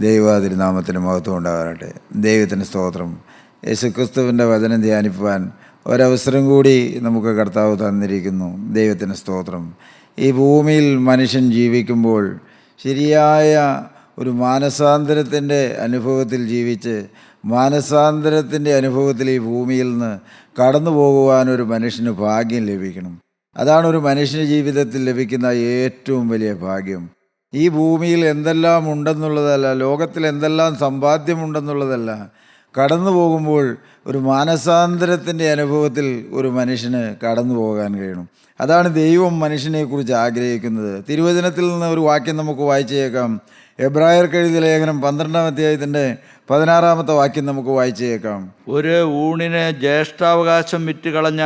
ദൈവാതിരുനാമത്തിന് മഹത്വം ഉണ്ടാകട്ടെ. ദൈവത്തിന് സ്തോത്രം. യേശുക്രിസ്തുവിൻ്റെ വചനം ധ്യാനിക്കുവാൻ ഒരവസരം കൂടി നമുക്ക് കർത്താവ് തന്നിരിക്കുന്നു. ദൈവത്തിന് സ്തോത്രം. ഈ ഭൂമിയിൽ മനുഷ്യൻ ജീവിക്കുമ്പോൾ ശരിയായ ഒരു മാനസാന്തരത്തിൻ്റെ അനുഭവത്തിൽ ജീവിച്ച് മാനസാന്തരത്തിൻ്റെ അനുഭവത്തിൽ ഈ ഭൂമിയിൽ നിന്ന് കടന്നു പോകുവാൻ ഒരു മനുഷ്യന് ഭാഗ്യം ലഭിക്കണം. അതാണ് ഒരു മനുഷ്യൻ്റെ ജീവിതത്തിൽ ലഭിക്കുന്ന ഏറ്റവും വലിയ ഭാഗ്യം. ഈ ഭൂമിയിൽ എന്തെല്ലാം ഉണ്ടെന്നുള്ളതല്ല, ലോകത്തിൽ എന്തെല്ലാം സമ്പാദ്യമുണ്ടെന്നുള്ളതല്ല, കടന്നു പോകുമ്പോൾ ഒരു മാനസാന്തരത്തിൻ്റെ അനുഭവത്തിൽ ഒരു മനുഷ്യന് കടന്നു പോകാൻ കഴിയണം. അതാണ് ദൈവം മനുഷ്യനെക്കുറിച്ച് ആഗ്രഹിക്കുന്നത്. തിരുവചനത്തിൽ നിന്ന് ഒരു വാക്യം നമുക്ക് വായിച്ചേക്കാം. എബ്രായർക്ക് എഴുതിയ ലേഖനം 12-ാം അധ്യായത്തിൻ്റെ 16-ാമത്തെ വാക്യം നമുക്ക് വായിച്ചേക്കാം. ഒരു ഊണിന് ജ്യേഷ്ഠാവകാശം വിറ്റുകളഞ്ഞ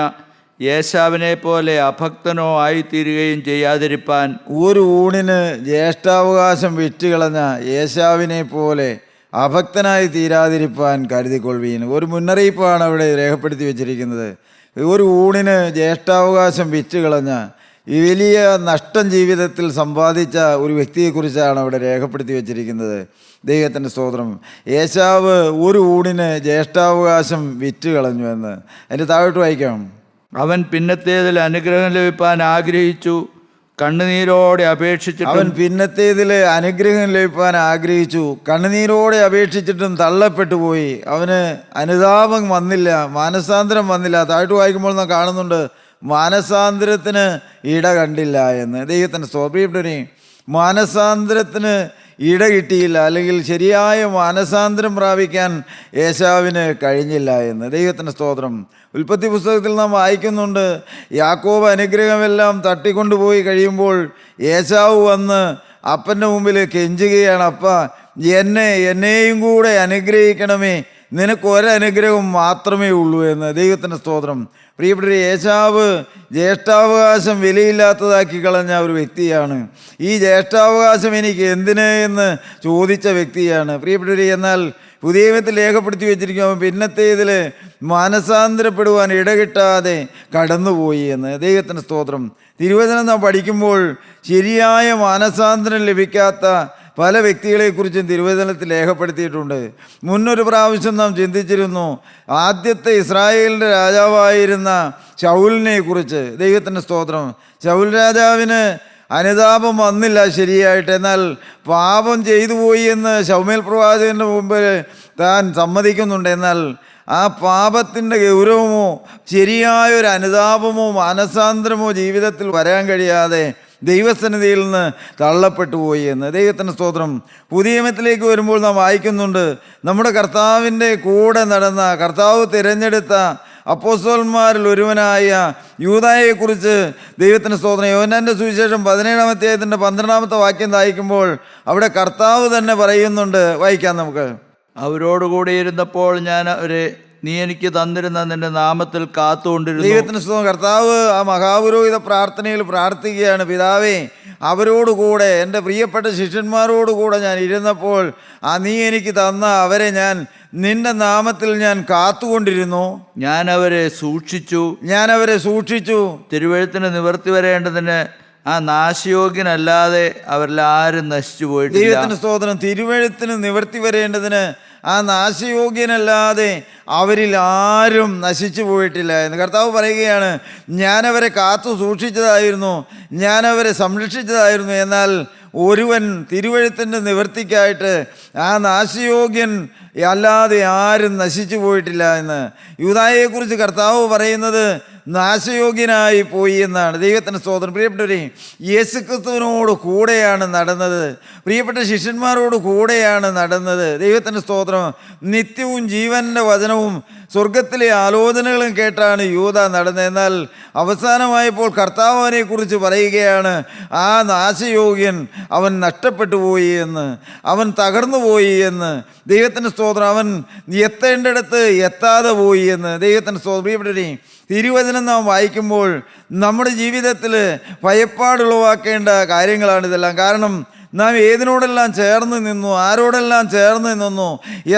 യേശാവിനെ പോലെ അഭക്തനോ ആയിത്തീരുകയും ചെയ്യാതിരിപ്പാൻ. ഒരു ഊണിന് ജ്യേഷ്ഠാവകാശം വിറ്റുകളഞ്ഞ യേശാവിനെ പോലെ അഭക്തനായി തീരാതിരിപ്പാൻ കരുതിക്കൊള്ളുവീൻ. ഒരു മുന്നറിയിപ്പാണ് അവിടെ രേഖപ്പെടുത്തി വച്ചിരിക്കുന്നത്. ഒരു ഊണിന് ജ്യേഷ്ഠാവകാശം വിറ്റുകളഞ്ഞ ഈ വലിയ നഷ്ടം ജീവിതത്തിൽ സമ്പാദിച്ച ഒരു വ്യക്തിയെക്കുറിച്ചാണ് അവിടെ രേഖപ്പെടുത്തി വച്ചിരിക്കുന്നത്. ദൈവത്തിൻ്റെ സ്തോത്രം. യേശാവ് ഒരു ഊണിന് ജ്യേഷ്ഠാവകാശം വിറ്റുകളഞ്ഞു എന്ന്. അതിൻ്റെ താഴോട്ട് വായിക്കാം. അവൻ പിന്നത്തേതിൽ അനുഗ്രഹം ലഭിപ്പാൻ ആഗ്രഹിച്ചു, കണ്ണുനീരോടെ അപേക്ഷിച്ചു. അവൻ പിന്നത്തേതിൽ അനുഗ്രഹം ലഭിപ്പാൻ ആഗ്രഹിച്ചു, കണ്ണുനീരോടെ അപേക്ഷിച്ചിട്ടും തള്ളപ്പെട്ടു പോയി. അവന് അനുതാപം വന്നില്ല, മാനസാന്തരം വന്നില്ല. താഴോട്ട് വായിക്കുമ്പോൾ നാം കാണുന്നുണ്ട്, മാനസാന്തരത്തിന് ഇട കണ്ടില്ല എന്ന്. ദൈവത്തിൻ്റെ സ്തോത്രം. മാനസാന്തരത്തിന് ഇട കിട്ടിയില്ല, അല്ലെങ്കിൽ ശരിയായ മാനസാന്തരം പ്രാപിക്കാൻ യേശാവിന് കഴിഞ്ഞില്ല എന്ന്. ദൈവത്തിൻ്റെ സ്തോത്രം. ഉൽപ്പത്തി പുസ്തകത്തിൽ നാം വായിക്കുന്നുണ്ട്, യാക്കോബ് അനുഗ്രഹമെല്ലാം തട്ടിക്കൊണ്ടുപോയി കഴിയുമ്പോൾ യേശാവ് വന്ന് അപ്പൻ്റെ മുമ്പിൽ കെഞ്ചുകയാണ്, അപ്പ എന്നെയും കൂടെ അനുഗ്രഹിക്കണമേ, നിനക്ക് ഒരനുഗ്രഹം മാത്രമേ ഉള്ളൂ എന്ന്. ദൈവത്തിൻ്റെ സ്തോത്രം. പ്രിയപ്പെട്ട യേശാവ് ജ്യേഷ്ഠാവകാശം വിലയില്ലാത്തതാക്കി കളഞ്ഞ ഒരു വ്യക്തിയാണ്. ഈ ജ്യേഷ്ഠാവകാശം എനിക്ക് എന്തിന് എന്ന് ചോദിച്ച വ്യക്തിയാണ്. പ്രിയപ്പെട്ടവർ, എന്നാൽ പുതിയ നിയമത്തിൽ രേഖപ്പെടുത്തി വെച്ചിരിക്കും, പിന്നത്തേതിൽ മാനസാന്തരപ്പെടുവാൻ ഇടകിട്ടാതെ കടന്നുപോയി എന്ന്. ദൈവത്തിൻ്റെ സ്തോത്രം. തിരുവചനം നാം പഠിക്കുമ്പോൾ ശരിയായ മാനസാന്തരം ലഭിക്കാത്ത പല വ്യക്തികളെക്കുറിച്ചും തിരുവചനത്തിൽ രേഖപ്പെടുത്തിയിട്ടുണ്ട്. മുന്നൊരു പ്രാവശ്യം നാം ചിന്തിച്ചിരുന്നു ആദ്യത്തെ ഇസ്രായേലിൻ്റെ രാജാവായിരുന്ന ശൗലിനെ കുറിച്ച്. ദൈവത്തിൻ്റെ സ്തോത്രം. ശൗൽ രാജാവിന് അനുതാപം വന്നില്ല ശരിയായിട്ട്, എന്നാൽ പാപം ചെയ്തു പോയി എന്ന് ശമൂവേൽ പ്രവാചകൻ്റെ മുമ്പിൽ താൻ സമ്മതിക്കുന്നുണ്ട്. എന്നാൽ ആ പാപത്തിൻ്റെ ഗൗരവമോ ശരിയായൊരു അനുതാപമോ മാനസാന്തരമോ ജീവിതത്തിൽ വരാൻ കഴിയാതെ ദൈവസന്നിധിയിൽ നിന്ന് തള്ളപ്പെട്ടു പോയി എന്ന്. ദൈവത്തിൻ്റെ സ്തോത്രം. പുതിയ നിയമത്തിലേക്ക് വരുമ്പോൾ നാം വായിക്കുന്നുണ്ട്, നമ്മുടെ കർത്താവിൻ്റെ കൂടെ നടന്ന, കർത്താവ് തിരഞ്ഞെടുത്ത അപ്പോസ്തലന്മാരിൽ ഒരുവനായ യൂദായെക്കുറിച്ച്. ദൈവത്തിൻ്റെ സ്തോത്രം. യോഹന്നാൻ്റെ സുവിശേഷം 17-ാം അധ്യായത്തിൻ്റെ 12-ാമത്തെ വാക്യം വായിക്കുമ്പോൾ അവിടെ കർത്താവ് തന്നെ പറയുന്നുണ്ട്. വായിക്കാം നമുക്ക്. അവരോടുകൂടി ഇരുന്നപ്പോൾ ഞാൻ അവരെ നീ എനിക്ക് തന്നിരുന്ന നിന്റെ നാമത്തിൽ കാത്തുകൊണ്ടിരുന്നു. ദൈവത്തിന് സ്തോത്രം. കർത്താവ് ആ മഹാപുരോഹിത പ്രാർത്ഥനയിൽ പ്രാർത്ഥിക്കുകയാണ്, പിതാവേ, അവരോടുകൂടെ, എൻ്റെ പ്രിയപ്പെട്ട ശിഷ്യന്മാരോടുകൂടെ ഞാൻ ഇരുന്നപ്പോൾ നീ എനിക്ക് തന്ന അവരെ ഞാൻ നിന്റെ നാമത്തിൽ ഞാൻ കാത്തുകൊണ്ടിരുന്നു. ഞാൻ അവരെ സൂക്ഷിച്ചു. തിരുവെഴുത്തിന് നിവർത്തി വരേണ്ടതിന് ആ നാശയോഗ്യനല്ലാതെ അവരിൽ ആരും നശിച്ചു പോയിട്ടില്ല. ദൈവത്തിന് സ്തോത്രം. തിരുവെഴുത്തിന് നിവർത്തി വരേണ്ടതിന് ആ നാശയോഗ്യനല്ലാതെ അവരിൽ ആരും നശിച്ചു പോയിട്ടില്ല എന്ന് കർത്താവ് പറയുകയാണ്. ഞാനവരെ കാത്തു സൂക്ഷിച്ചതായിരുന്നു, ഞാനവരെ സംരക്ഷിച്ചതായിരുന്നു. എന്നാൽ ഒരുവൻ തിരുവെഴുത്തിൻ്റെ നിവർത്തിക്കായിട്ട് ആ നാശയോഗ്യൻ അല്ലാതെ ആരും നശിച്ചു പോയിട്ടില്ല എന്ന്. യൂദായെക്കുറിച്ച് കർത്താവ് പറയുന്നത് നാശയോഗ്യനായി പോയി എന്നാണ്. ദൈവത്തിൻ്റെ സ്തോത്രം. പ്രിയപ്പെട്ടവരെ, യേശുക്രിസ്തുവിനോട് കൂടെയാണ് നടന്നത്, പ്രിയപ്പെട്ട ശിഷ്യന്മാരോട് കൂടെയാണ് നടന്നത്. ദൈവത്തിൻ്റെ സ്തോത്രം. നിത്യവും ജീവൻ്റെ വചനവും സ്വർഗത്തിലെ ആലോചനകളും കേട്ടാണ് യൂദ നടന്നത്. എന്നാൽ അവസാനമായപ്പോൾ കർത്താവ് അവനെക്കുറിച്ച് പറയുകയാണ്, ആ നാശയോഗ്യൻ അവൻ നഷ്ടപ്പെട്ടു പോയി എന്ന്, അവൻ തകർന്നു പോയി എന്ന്. ദൈവത്തിൻ്റെ സ്തോത്രം. അവൻ എത്തേണ്ടിടത്ത് എത്താതെ പോയി എന്ന്. ദൈവത്തിൻ്റെ സ്തോത്രം. പ്രിയപ്പെട്ടവരെ, തിരുവചനം നാം വായിക്കുമ്പോൾ നമ്മുടെ ജീവിതത്തിൽ ഭയപ്പാടുളവാക്കേണ്ട കാര്യങ്ങളാണിതെല്ലാം. കാരണം നാം ഏതിനോടെല്ലാം ചേർന്ന് നിന്നു, ആരോടെല്ലാം ചേർന്ന് നിന്നു,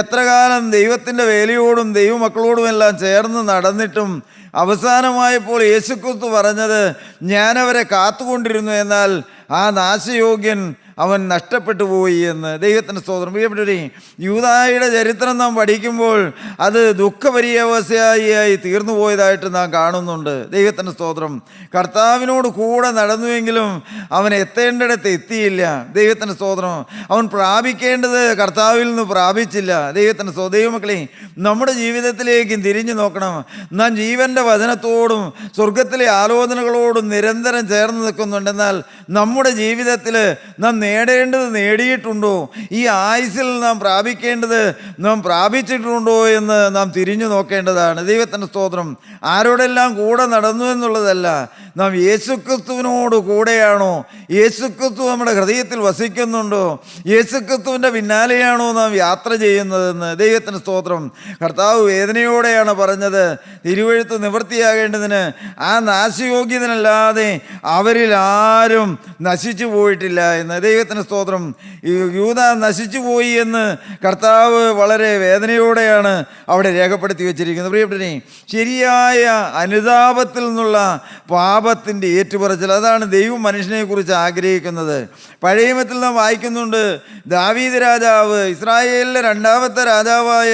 എത്ര കാലം ദൈവത്തിൻ്റെ വേലയോടും ദൈവമക്കളോടുമെല്ലാം ചേർന്ന് നടന്നിട്ടും അവസാനമായപ്പോൾ യേശുക്രിസ്തു പറഞ്ഞത് ഞാനവരെ കാത്തുകൊണ്ടിരുന്നു, എന്നാൽ ആ നാശയോഗ്യൻ അവൻ നഷ്ടപ്പെട്ടു പോയി എന്ന്. ദൈവത്തിൻ്റെ സ്തോത്രം. പ്രിയപ്പെട്ടവരെ, യൂദായുടെ ചരിത്രം നാം പഠിക്കുമ്പോൾ അത് ദുഃഖപര്യവസായിയായി തീർന്നു പോയതായിട്ട് നാം കാണുന്നുണ്ട്. ദൈവത്തിൻ്റെ സ്തോത്രം. കർത്താവിനോട് കൂടെ നടന്നുവെങ്കിലും അവൻ എത്തേണ്ടിടത്ത് എത്തിയില്ല. ദൈവത്തിൻ്റെ സ്തോത്രം. അവൻ പ്രാപിക്കേണ്ടത് കർത്താവിൽ നിന്ന് പ്രാപിച്ചില്ല. ദൈവത്തിൻ്റെ ദൈവമക്കളെ, നമ്മുടെ ജീവിതത്തിലേക്കും തിരിഞ്ഞു നോക്കണം. നാം ജീവൻ്റെ വചനത്തോടും സ്വർഗത്തിലെ ആലോചനകളോടും നിരന്തരം ചേർന്ന് നിൽക്കുന്നുണ്ടെന്നാൽ നമ്മുടെ ജീവിതത്തിൽ നാം നേടേണ്ടത് നേടിയിട്ടുണ്ടോ? ഈ ആയുസ്സിൽ നാം പ്രാപിക്കേണ്ടത് നാം പ്രാപിച്ചിട്ടുണ്ടോ എന്ന് നാം തിരിഞ്ഞു നോക്കേണ്ടതാണ്. ദൈവത്തിൻ്റെ സ്തോത്രം. ആരോടെല്ലാം കൂടെ നടന്നു എന്നുള്ളതല്ല, നാം യേശുക്രിസ്തുവിനോട് കൂടെയാണോ? യേശുക്രിസ്തു നമ്മുടെ ഹൃദയത്തിൽ വസിക്കുന്നുണ്ടോ? യേശുക്രിസ്തുവിൻ്റെ പിന്നാലെയാണോ നാം യാത്ര ചെയ്യുന്നതെന്ന്. ദൈവത്തിന് സ്തോത്രം. കർത്താവ് വേദനയോടെയാണ് പറഞ്ഞത്, തിരുവെഴുത്ത് നിവൃത്തിയാകേണ്ടതിന് ആ നാശയോഗ്യതനല്ലാതെ അവരിൽ ആരും നശിച്ചു പോയിട്ടില്ല എന്ന്. ദൈവത്തിന് സ്തോത്രം. യൂദ നശിച്ചു പോയി എന്ന് കർത്താവ് വളരെ വേദനയോടെയാണ് അവിടെ രേഖപ്പെടുത്തി വെച്ചിരിക്കുന്നത്. പ്രിയപ്പെട്ടവരെ, ശരിയായ അനുതാപത്തിൽ നിന്നുള്ള പാപത്തിൻ്റെ ഏറ്റുപറച്ചിൽ, അതാണ് ദൈവം മനുഷ്യനെക്കുറിച്ച് ആഗ്രഹിക്കുന്നത്. പഴയ നിയമത്തിൽ നാം വായിക്കുന്നുണ്ട്, ദാവീദ് രാജാവ്, ഇസ്രായേലിലെ രണ്ടാമത്തെ രാജാവായ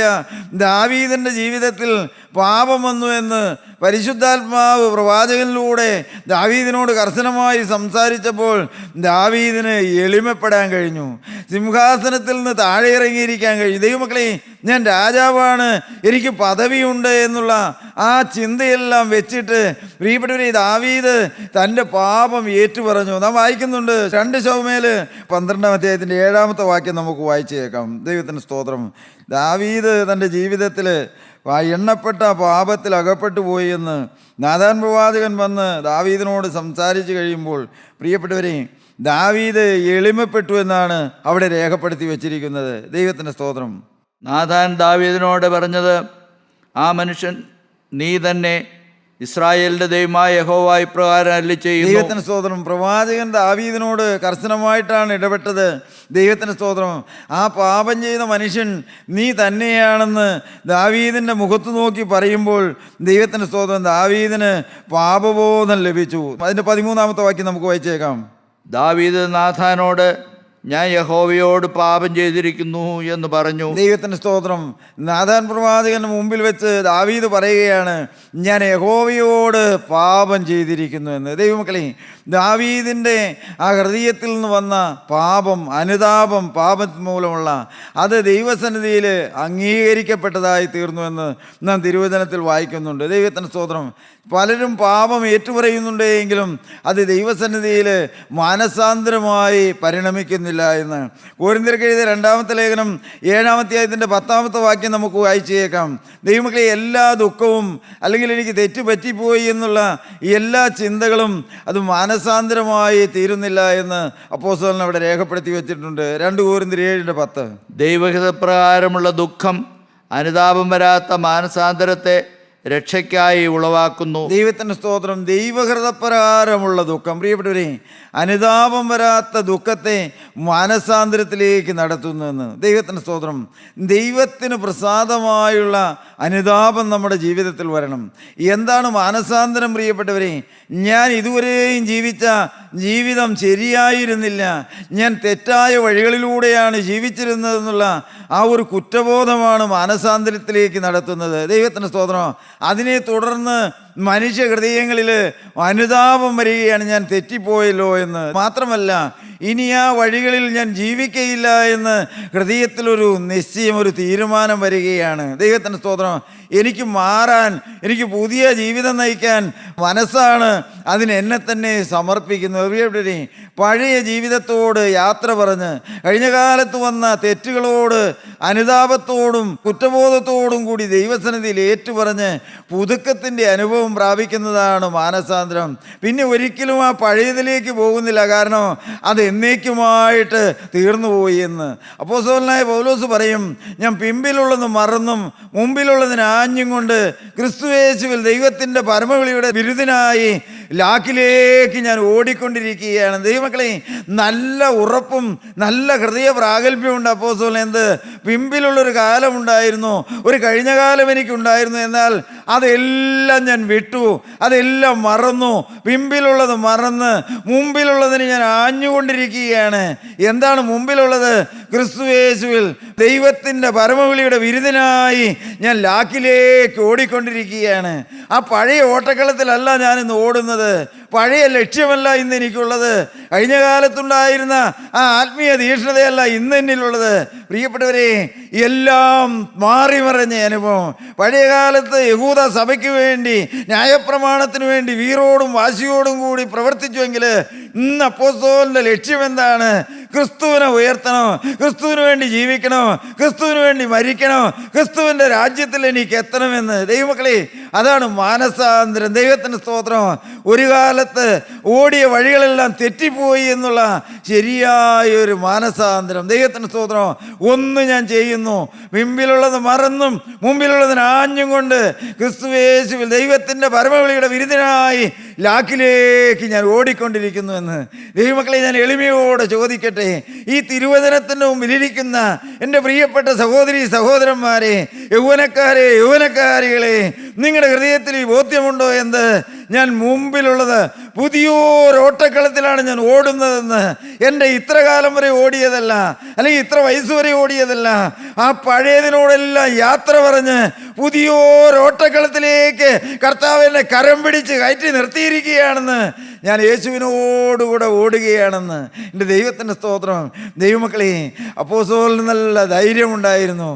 ദാവീദിൻ്റെ ജീവിതത്തിൽ പാപം വന്നു എന്ന് പരിശുദ്ധാത്മാവ് പ്രവാചകനിലൂടെ ദാവീദിനോട് കർശനമായി സംസാരിച്ചപ്പോൾ ദാവീദിന് എളിമപ്പെടാൻ കഴിഞ്ഞു. സിംഹാസനത്തിൽ നിന്ന് താഴെ ഇറങ്ങിയിരിക്കാൻ കഴിഞ്ഞു. ദൈവമക്കളെ, ഞാൻ രാജാവാണ്, എനിക്ക് പദവിയുണ്ട് എന്നുള്ള ആ ചിന്തയെല്ലാം വെച്ചിട്ട് പ്രിയപ്പെട്ടവരെ, ദാവീദ് തൻ്റെ പാപം ഏറ്റുപറഞ്ഞു. നാം വായിക്കുന്നുണ്ട് 2 ശമൂവേൽ 12-ാം അധ്യായത്തിൻ്റെ 7-ാമത്തെ വാക്യം നമുക്ക് വായിച്ചു കേൾക്കാം. ദൈവത്തിന് സ്തോത്രം. ദാവീദ് തൻ്റെ ജീവിതത്തിൽ എണ്ണപ്പെട്ട പാപത്തിൽ അകപ്പെട്ടു പോയി എന്ന് നാഥാൻ പ്രവാചകൻ വന്ന് ദാവീദിനോട് സംസാരിച്ച് കഴിയുമ്പോൾ പ്രിയപ്പെട്ടവരെ, ദാവീദ് എളിമപ്പെട്ടു എന്നാണ് അവിടെ രേഖപ്പെടുത്തി വച്ചിരിക്കുന്നത്. ദൈവത്തിൻ്റെ സ്തോത്രം. നാഥാൻ ദാവീദിനോട് പറഞ്ഞത്, ആ മനുഷ്യൻ നീ തന്നെ ഇസ്രായേലിന്റെ ദൈവമായ യഹോവ ഇപ്രകാരം അരുളിച്ചെയ്യുന്നു. ദൈവത്തിന് സ്തോത്രം. പ്രവാചകൻ ദാവീദിനോട് കർശനമായിട്ടാണ് ഇടപെട്ടത്. ദൈവത്തിന് സ്തോത്രം. ആ പാപം ചെയ്ത മനുഷ്യൻ നീ തന്നെയാണെന്ന് ദാവീദിൻ്റെ മുഖത്ത് നോക്കി പറയുമ്പോൾ ദൈവത്തിന് സ്തോത്രം, ദാവീദിന് പാപബോധം ലഭിച്ചു. അതിൻ്റെ 13-ാമത്തെ വാക്യം നമുക്ക് വായിച്ചേക്കാം. ദാവീദ് നാഥാനോട്, ഞാൻ യഹോവയോട് പാപം ചെയ്തിരിക്കുന്നു എന്ന് പറഞ്ഞു. ദൈവത്തിന് സ്തോത്രം. നാഥാൻ പ്രവാചകന് മുമ്പിൽ വെച്ച് ദാവീദ് പറയുകയാണ്, ഞാൻ യഹോവയോട് പാപം ചെയ്തിരിക്കുന്നു എന്ന്. ദൈവമക്കളെ, ദാവീദിൻ്റെ ആ ഹൃദയത്തിൽ നിന്ന് വന്ന പാപം, അനുതാപം, പാപം മൂലമുള്ള അത് ദൈവസന്നിധിയിൽ അംഗീകരിക്കപ്പെട്ടതായി തീർന്നു എന്ന് നാം തിരുവചനത്തിൽ വായിക്കുന്നുണ്ട്. ദൈവത്തിന് സ്തോത്രം. പലരും പാപം ഏറ്റുപറയുന്നുണ്ട് എങ്കിലും അത് ദൈവസന്നിധിയിൽ മാനസാന്തരമായി പരിണമിക്കുന്നില്ല എന്ന്. കൊരിന്ത്യർക്ക് എഴുതിയ 2-ാമത്തെ ലേഖനം 7-ാം അധ്യായത്തിൻ്റെ 10-ാമത്തെ വാക്യം നമുക്ക് വായിച്ചു കേൾക്കാം. ദൈവമക്കളെ, എല്ലാ ദുഃഖവും അല്ലെങ്കിൽ എനിക്ക് തെറ്റ് പറ്റിപ്പോയി എന്നുള്ള എല്ലാ ചിന്തകളും അത് മാനസാന്തരമായി തീരുന്നില്ല എന്ന് അപ്പോസ്തലൻ അവിടെ രേഖപ്പെടുത്തി വെച്ചിട്ടുണ്ട്. 2 കൊരിന്ത്യർ 7:10. ദൈവഹിതപ്രകാരമുള്ള ദുഃഖം അനുതാപം വരാത്ത മാനസാന്തരത്തെ രക്ഷയ്ക്കായി ഉളവാക്കുന്നു. ദൈവത്തിൻ്റെ സ്തോത്രം. ദൈവഹൃതപ്രകാരമുള്ള ദുഃഖം, പ്രിയപ്പെട്ടവരെ, അനുതാപം വരാത്ത ദുഃഖത്തെ മാനസാന്തരത്തിലേക്ക് നടത്തുന്നുവെന്ന്. ദൈവത്തിൻ്റെ സ്തോത്രം. ദൈവത്തിന് പ്രസാദമായുള്ള അനുതാപം നമ്മുടെ ജീവിതത്തിൽ വരണം. എന്താണ് മാനസാന്തരം? പ്രിയപ്പെട്ടവരെ, ഞാൻ ഇതുവരെയും ജീവിച്ച ജീവിതം ശരിയായിരുന്നില്ല, ഞാൻ തെറ്റായ വഴികളിലൂടെയാണ് ജീവിച്ചിരുന്നതെന്നുള്ള ആ ഒരു കുറ്റബോധമാണ് മാനസാന്തരത്തിലേക്ക് നടത്തുന്നത്. ദൈവത്തിൻ്റെ സ്തോത്രം. അതിനെ തുടർന്ന് മനുഷ്യ ഹൃദയങ്ങളിൽ അനുതാപം വരികയാണ്, ഞാൻ തെറ്റിപ്പോയല്ലോ എന്ന്. മാത്രമല്ല, ഇനി ആ വഴികളിൽ ഞാൻ ജീവിക്കയില്ല എന്ന് ഹൃദയത്തിലൊരു നിശ്ചയം, ഒരു തീരുമാനം വരികയാണ്. ദൈവത്തിൻ്റെ സ്തോത്രം. എനിക്ക് മാറാൻ, എനിക്ക് പുതിയ ജീവിതം നയിക്കാൻ മനസ്സാണ്, അതിന് എന്നെ തന്നെ സമർപ്പിക്കുന്നത്. പഴയ ജീവിതത്തോട് യാത്ര പറഞ്ഞ് കഴിഞ്ഞ കാലത്ത് വന്ന തെറ്റുകളോട് അനുതാപത്തോടും കുറ്റബോധത്തോടും കൂടി ദൈവസന്നിധിയിൽ ഏറ്റുപറഞ്ഞ് പുതുക്കത്തിൻ്റെ അനുഭവം പ്രാപിക്കുന്നതാണ് മാനസാന്തരം. പിന്നെ ഒരിക്കലും ആ പഴയതിലേക്ക് പോകുന്നില്ല, കാരണം അത് എന്നേക്കുമായിട്ട് തീർന്നുപോയി എന്ന്. അപ്പോസ്തലനായ പൗലോസ് പറയും, ഞാൻ പിമ്പിലുള്ളത് മറന്നും മുമ്പിലുള്ളതിന് ആഞ്ഞും കൊണ്ട് ക്രിസ്തുയേശുവിൽ ദൈവത്തിൻ്റെ പരമവിളിയുടെ ബിരുദനായി ലാക്കിലേക്ക് ഞാൻ ഓടിക്കൊണ്ടിരിക്കുകയാണ്. ദൈവമക്കളെ, നല്ല ഉറപ്പും നല്ല ഹൃദയ പ്രാഗൽഭ്യമുണ്ട് അപ്പോസ്തലൻ. എന്ത് പിമ്പിലുള്ളൊരു കാലമുണ്ടായിരുന്നു, ഒരു കഴിഞ്ഞ കാലം എനിക്കുണ്ടായിരുന്നു, എന്നാൽ അതെല്ലാം ഞാൻ വിട്ടു, അതെല്ലാം മറന്നു, പിമ്പിലുള്ളത് മറന്ന് മുമ്പിലുള്ളതിന് ഞാൻ ആഞ്ഞുകൊണ്ടിരിക്കുകയാണ്. എന്താണ് മുമ്പിലുള്ളത്? ക്രിസ്തുയേശുവിൽ ദൈവത്തിൻ്റെ പരമവിളിയുടെ വിരുദ്ധനായി ഞാൻ ലാക്കിലേക്ക് ഓടിക്കൊണ്ടിരിക്കുകയാണ്. ആ പഴയ ഓട്ടക്കളത്തിലല്ല ഞാനിന്ന് ഓടുന്നത്, പഴയ ലക്ഷ്യമല്ല ഇന്ന് എനിക്കുള്ളത്, കഴിഞ്ഞ കാലത്തുണ്ടായിരുന്ന ആ ആത്മീയ തീക്ഷ്ണതയല്ല ഇന്ന് എന്നിലുള്ളത്. പ്രിയപ്പെട്ടവരെ, എല്ലാം മാറി മറിഞ്ഞ അനുഭവം. പഴയ കാലത്ത് യഹൂദ സഭയ്ക്ക് വേണ്ടി, ന്യായപ്രമാണത്തിന് വേണ്ടി വീറോടും വാശിയോടും കൂടി പ്രവർത്തിച്ചുവെങ്കിൽ ഇന്ന് അപ്പോസ്തലന്റെ ലക്ഷ്യം എന്താണ്? ക്രിസ്തുവിനെ ഉയർത്തണം, ക്രിസ്തുവിന് വേണ്ടി ജീവിക്കണം, ക്രിസ്തുവിന് വേണ്ടി മരിക്കണം, ക്രിസ്തുവിൻ്റെ രാജ്യത്തിൽ എനിക്ക് എത്തണമെന്ന്. ദൈവമക്കളെ, അതാണ് മാനസാന്തരം. ദൈവത്തിൻ്റെ സ്തോത്രം. ഒരു കാലത്ത് ഓടിയ വഴികളെല്ലാം തെറ്റിപ്പോയി എന്നുള്ള ശരിയായൊരു മാനസാന്തരം. ദൈവത്തിൻ്റെ സ്തോത്രം. ഒന്ന് ഞാൻ ചെയ്യുന്നു, മുമ്പിലുള്ളത് മറന്നും മുമ്പിലുള്ളതിന് ആഞ്ഞും കൊണ്ട് ക്രിസ്തുയേശുവിൽ ദൈവത്തിൻ്റെ പരമവിളിയുടെ വിരുദ്ധനായി ലാക്കിലേക്ക് ഞാൻ ഓടിക്കൊണ്ടിരിക്കുന്നു എന്ന്. ദൈവമക്കളെ, ഞാൻ എളിമയോടെ ചോദിക്കട്ടെ, ഈ തിരുവചനത്തിൻ്റെ മുമ്പിലിരിക്കുന്ന എൻ്റെ പ്രിയപ്പെട്ട സഹോദരി സഹോദരന്മാരെ, യൗവനക്കാരികളെ, നിങ്ങളുടെ ഹൃദയത്തിൽ ഈ ബോധ്യമുണ്ടോ? എന്ത്? ഞാൻ മുമ്പിലുള്ളത് പുതിയൊരോട്ടക്കളത്തിലാണ് ഞാൻ ഓടുന്നതെന്ന്. എൻ്റെ ഇത്ര കാലം വരെ ഓടിയതല്ല, അല്ലെങ്കിൽ ഇത്ര വയസ്സ് വരെ ഓടിയതല്ല. ആ പഴയതിനോടെല്ലാം യാത്ര പറഞ്ഞ് പുതിയൊരോട്ടക്കളത്തിലേക്ക് കർത്താവ് എന്നെ കരം പിടിച്ച് കയറ്റി നിർത്തിയിരിക്കുകയാണെന്ന്. ഞാൻ യേശുവിനോടുകൂടെ ഓടുകയാണെന്ന്. എൻ്റെ ദൈവത്തിൻ്റെ സ്തോത്രം. ദൈവമക്കളെ, അപ്പോസ്തലന് നല്ല ധൈര്യമുണ്ടായിരുന്നു.